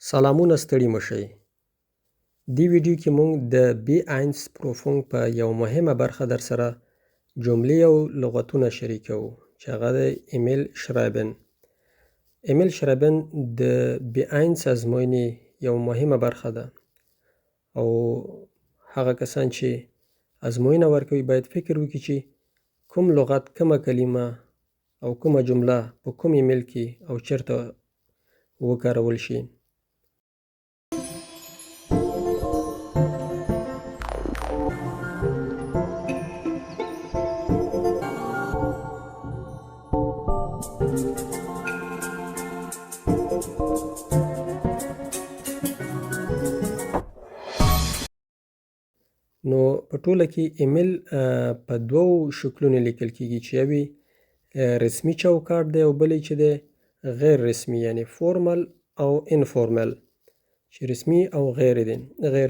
سلامونه ستړي مشئ. دې ویډیو کې موږ د B1 پروفونګ په یو مهمه برخه در سره جملې او لغتونه شریکوو چې هغه د ایمیل شرایبن. ایمیل شرایبن د B1 ازموینې یو مهمه برخه ده او هغه کسان چې ازموینه ورکوي باید فکر وکړي چې کوم لغت، کومه کلمه او کومه جمله په کوم ایمیل کې او چیرته وکارول شي. نو په ټوله کې ایمیل په دوو شکلونو لیکل کیږي چې یو رسمي چوکاټ دی او بل چې دی غیر رسمي، یعنی فورمل او انفورمل، چې رسمي او غیر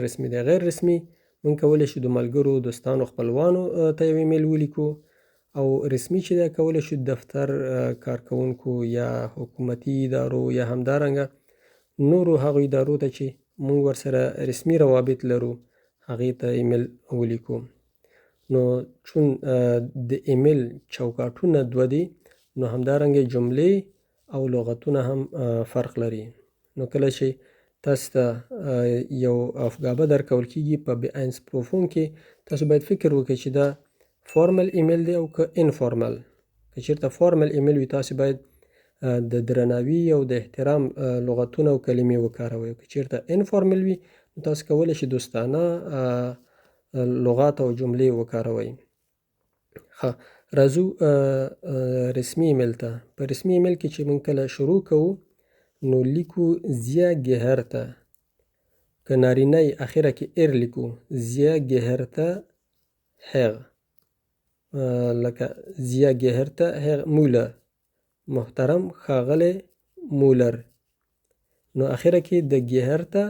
رسمي دی. غیر رسمي موږ کولی شو د ملګرو، دوستانو، خپلوانو ته یو ایمیل ولیکو، او رسمي چې دی کولی شو دفتر کارکوونکو یا حکومتي ادارو یا همدارنګه نورو هغو ادارو ته چې موږ ورسره رسمي روابط لرو هغې ته ایمیل ولیکو. نو چون د ایمیل چوکاټونه دوه دي نو همدارنګه جملې او لغتونه هم فرق لري. نو کله چې تاسو ته یو افګابه درکول کیږي په B1 پروفونګ کې، تاسو باید فکر وکړئ چې دا فورمل ایمیل دی او که انفورمل. که چیرته فورمل ایمیل وي تاسو باید د درناوي او د احترام لغتونه او کلمې وکاروئ. که چیرته انفورمل وي نو تاسو کولی شئ دوستانه لغات او جملې وکاروئ. راځو رسمي ایمیل ته. په رسمي ایمیل کې چې موږ کله شروع کوو نو لیکو زیا گهرته، که نارینه اخیره کې ایر لیکو زیا گهرته هغ، لکه زیا گهرته هغ مولر، محترم ښاغلی مولر. نو اخیره کې د گهرته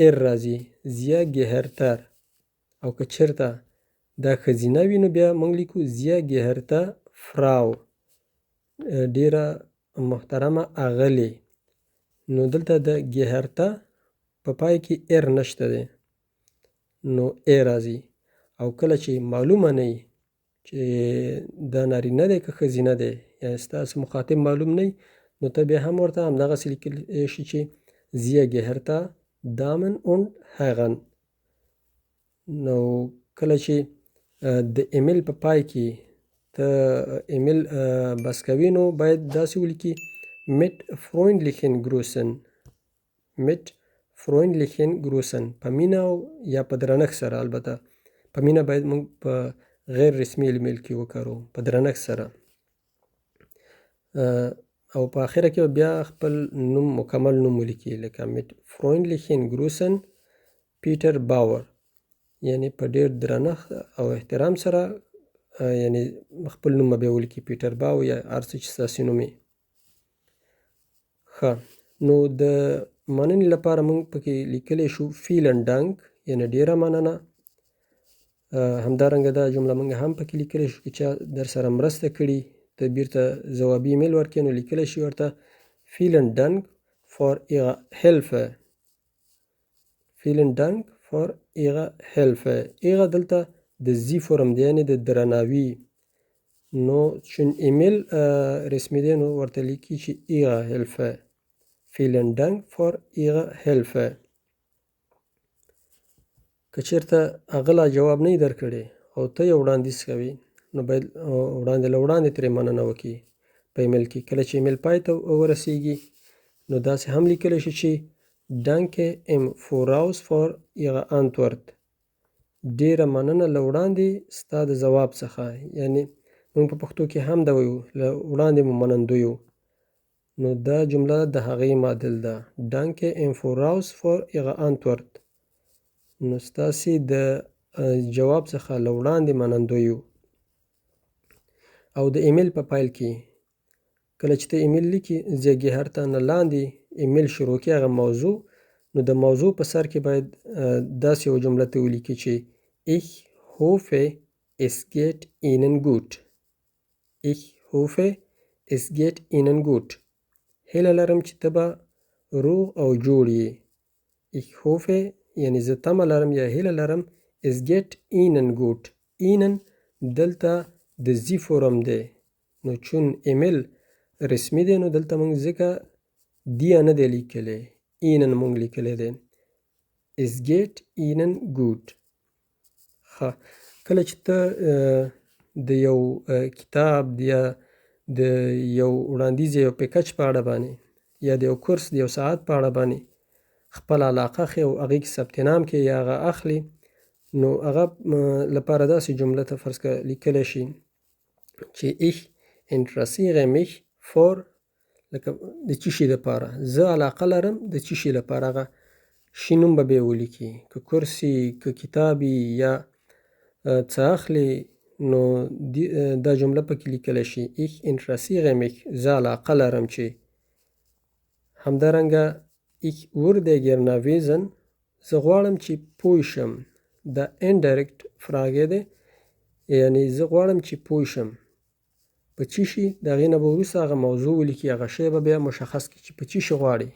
ایر راځي، زیا گهرتر. او که چیرته دا ښځینه وي نو بیا موږ لیکو زیا گهرته فراو، ډیره محترمه اغلې. نو دلته د گهرته په پای کې ایر نشته دی نو ای راځي. او کله چې معلومه نه وي چې دا نارینه دی که ښځینه دی، یعنې ستاسو مخاطب معلوم نه وي، نو ته بیا هم ورته همدغسې لیکلی شي چې زیا گهرته دامن und هغن. نو کله چې د ایمیل په پای کې ته ایمیل بس کوي نو باید داسې ولیکي mit freundlichen Grüßen، mit freundlichen Grüßen، په مینه یا په درنښت سره. البته په مینه باید موږ په غیر رسمي ایمیل کې وکاروو، په درنښت سره. او په آخره کې بیا خپل نوم، مکمل نوم ولیکي، لکه mit freundlichen Grüßen پیټر باور، یعنی په ډیر درنښت او احترام سره، یعنی خپل نوم به ولیکي پیټر باو یا هر څه چې ستاسې نوم وي. ښه، نو د مننې لپاره موږ پکې لیکلی شو فیلن ډانک، یعنی ډیره مننه. همدارنګه دا جمله موږ هم پکې لیکلی شو که چا در سره مرسته کړي ته بیرته ځوابي ایمیل ورکړي نو لیکلی شي ورته فیلن ډانک فار ایغه هیلفه، فیلن ډانک فار ایغه هیلفه. ایغه دلته د زی فرم دی، یعنی د درناوي. نو چون ایمیل رسمي دی نو ورته لیکي چې ایغه هیلفه، فیلن ډانک فار ایغه هیلفه. که چیرته هغه لا جواب نه وي درکړی او ته یو وړاندیز کوي نو باید وړاندې له وړاندې ترې مننه وکړي په ایمیل کې. کله چې ایمیل پای ته ورسیږي نو داسې هم لیکلی شي چې danke im voraus für ihre Antwort، ډیره مننه له وړاندې ستا د ځواب څخه. یعنی موږ په پښتو کې هم دا وایو له وړاندې مو منندوی یو. نو دا جمله د هغې معادل ده، danke im voraus für ihre Antwort. نو ستاسې د جواب څخه له وړاندې منندوی یو. او د ایمیل په پایل کې کله چې ته ایمیل لیکي زیا گهرته نه لاندې ایمیل شروع کې هغه موضوع، نو د موضوع په سر کې باید داسې یو جمله ته ولیکي چې ich hoffe es geht ihnen gut، ich hoffe es geht ihnen gut، هیله لرم چې ته به روغ او جوړ یې. Ich hoffe یعنی زه تمه لرم یا هیله لرم es geht ihnen gut. ihnen دلته د زی فورم دی نو چون ایمیل رسمی دی نو دلته مونږ ځکه دیا نه دی لیکلی ihnen مونږ لیکلی دی. es geht ihnen gut. کله چې ته د یو کتاب یا د یو وړاندیز یو پیکج په اړه باندې یا د یو کورس د یو ساعت په اړه باندې خپل علاقه ښیې او هغې کې ثبت نام کې یا هغه اخلي نو هغه لپاره داسې جمله ته فرض که لیکلی شي چې ich interessiere mich for لکه د څه شي دپاره زه علاقه لرم د څه شي لپاره هغه شي نوم به بیا ولیکي که کورس که کتاب یا څه اخلي نو دا جمله پکې لیکلی شي ich interessiere mich زه علاقه لرم چې همدارنګه ich würde gerne wissen زه غواړم چې پوه شم دا indirect frage دی یعنی زه غواړم چې پوه شم په څه شي د هغې نه به وروسته هغه موضوع ولیکي هغه شی به بیا مشخص کړي چې په څه شي غواړي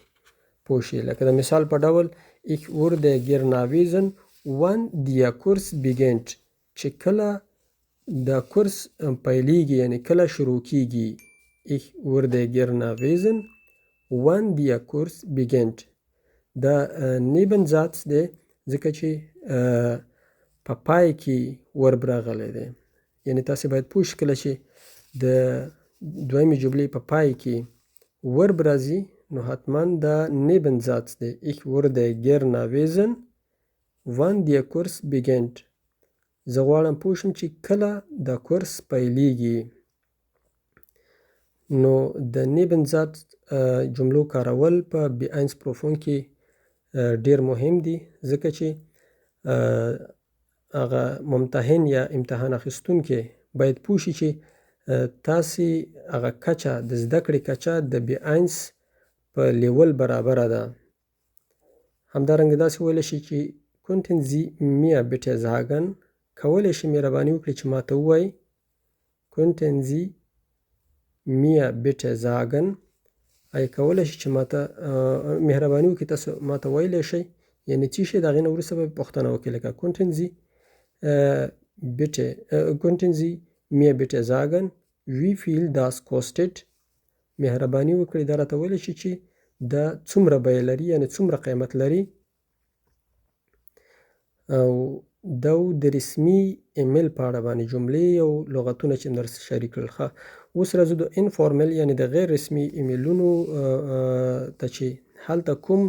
پوه شي لکه د مثال په ډول ich würde gerne wissen wann der Kurs beginnt چې کله دا کورس پیلیږي یعنی کله شروع کیږي ich würde gerne wissen wann der Kurs beginnt دا نیبنزاتس دی ځکه چې په پای کې ورب راغلی دی یعنی تاسې باید پوه شئ کله چې د دویمې جملې په پای کې ورب راځي نو حتما دا نیبنزاتس دی ich würde gerne wissen wann der Kurs beginnt زه غواړم پوه شم چې کله دا کورس پیلیږي. نو د نیبنزات جملو کارول په بی اینس پروفون کې ډیر مهم دي ځکه چې هغه ممتحن یا امتحان اخیستونکی باید پوه شي چې تاسې هغه کچه د زده کړې کچه د بی اینس په لیول برابره ده. همدارنګه داسې ویلی شي چې könnten Sie mir bitte sagen کولی شي مهرباني وکړي چې ماته ووایي könnten Sie mir bitte sagen ای کولی شي چې ماته مهرباني وکړي تاسو ماته ویلی شئ یعنی څه شی د هغې نه وروسته به پوښتنه وکړي لکه könnten Sie mir bitte sagen wie viel das kostet مهرباني وکړي دا راته ویلی شي چې دا څومره بیه لري یعنی څومره قیمت لري. او دا د رسمي ایمیل په اړه باندې جملې او لغتونه چې در سره شریک کړل. اوس راځو د انفارمل یعنی د غیر رسمي ایمیلونو ته چې هلته کوم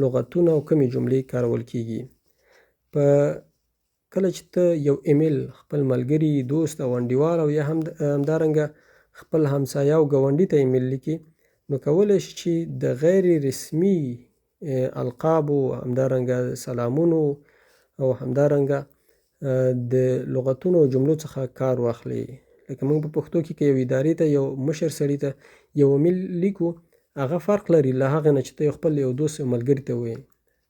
لغتونه او کومې جملې کارول کیږي. په کله چې ته یو ایمیل خپل ملګري دوست او انډیوال او یا همدارنګه خپل همسایه او ګاونډي ته ایمیل لیکي نو کولی شي چې د غیر رسمي القابو همدارنګه سلامونو او همدارنګه د لغتونو او جملو څخه کار واخلي. لکه موږ په پښتو کې یو ادارې ته یو مشر سړي ته یو ایمیل لیکو هغه فرق لري له هغه نه چې ته یو خپل یو دوست یو ملګري ته ووایې.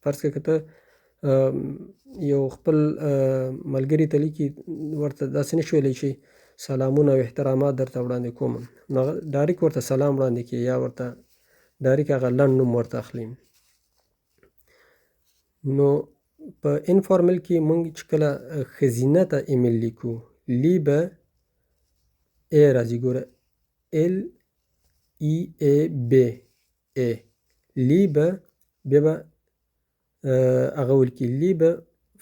فرض کړه که ته یو خپل ملګري ته لیکي ورته داسې نه شي ویلی چې سلامونه او احترامات درته وړاندې کوم نو هغه ډایرکټ ورته سلام وړاندې کړي یا ورته ډایرکټ هغه لنډ نوم ورته اخلي. نو په انفارمل کې مونږ چې کله ښځینه ته ایمیل لیکو لیبه ای راځي ګوره LEAB لیبه بیا به هغه ولیکي لیبه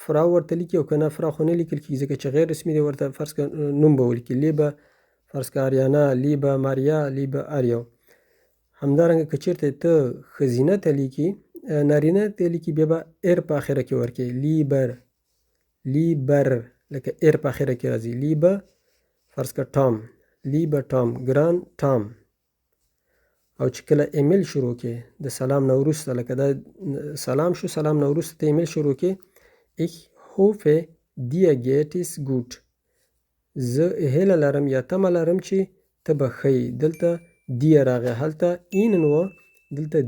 فرا ورته لیکي او که نه فرا خو نه لیکل کېږي ځکه چې غیر رسمي دی ورته فرض که نوم به ولیکي لیبه فرض که آریانا لیبه ماریا لیبه آریو. همدارنګه که چېرته ته ښځینه ته لیکي نارینه ته لیکي بیا به ایر په اخره کې ورکوي لیبر لکه ایر په اخره کې راځي لیبه فرض که ټام لیبه ټام ګران ټام. او چې کله ایمیل شروع کې د سلام نه وروسته لکه دا سلام شو سلام نه وروسته ته ایمیل شروع کې ich hoffe dir geht es gut زه هیله لرم یا تمه لرم چې ته به ښه یې. دلته دیا راغی هلته اینن و دلته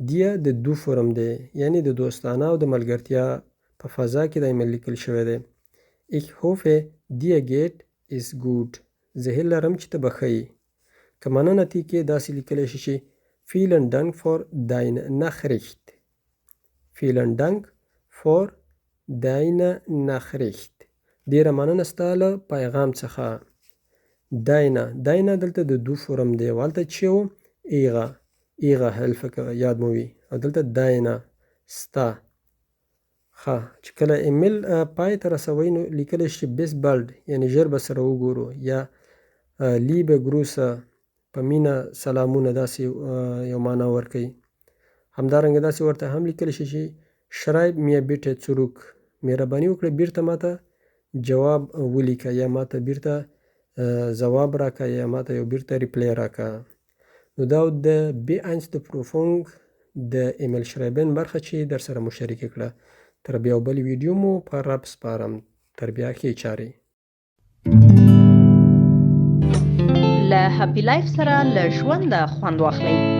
دیا د دو فرم دی یعنی د دوستانه او د ملګرتیا په فضا کې دا ایمیل لیکل شوی دی. ich hoffe dir geht es gut زه هیله لرم چې ته به ښه یې. که مننه تی کې داسې لیکلی شي چې vielen Dank für deine Nachricht. vielen Dank für deine Nachricht. ډیره مننه ستا له پیغام څخه. deine دلته د دو فرم دی. والته چې و ایغه حلف یاد مو وي او دلته deine ستا. ښه چې کله ایمیل پای ته رسوئ نو لیکلی شي bis bald یعنی ژر به سره وګورو یا liebe Grüße په مینه سلامونه داسې یو معنا ورکوي. همدارنګه داسې ورته هم لیکلی شي چې schreib mir bitte zurück مهرباني وکړه بیرته ماته جواب ولیکه یا ماته بیرته ځواب راکه یا ماته یو بیرته ریپلی راکه. نو دا د B1 د ایمیل شرایبن برخه چې در سره مو شریکه کړه. تر بیا بل ویډیو مو په رب سپارم. تر بیا ښې چارې. له هپی لایف سره له ژونده خوند واخلئ.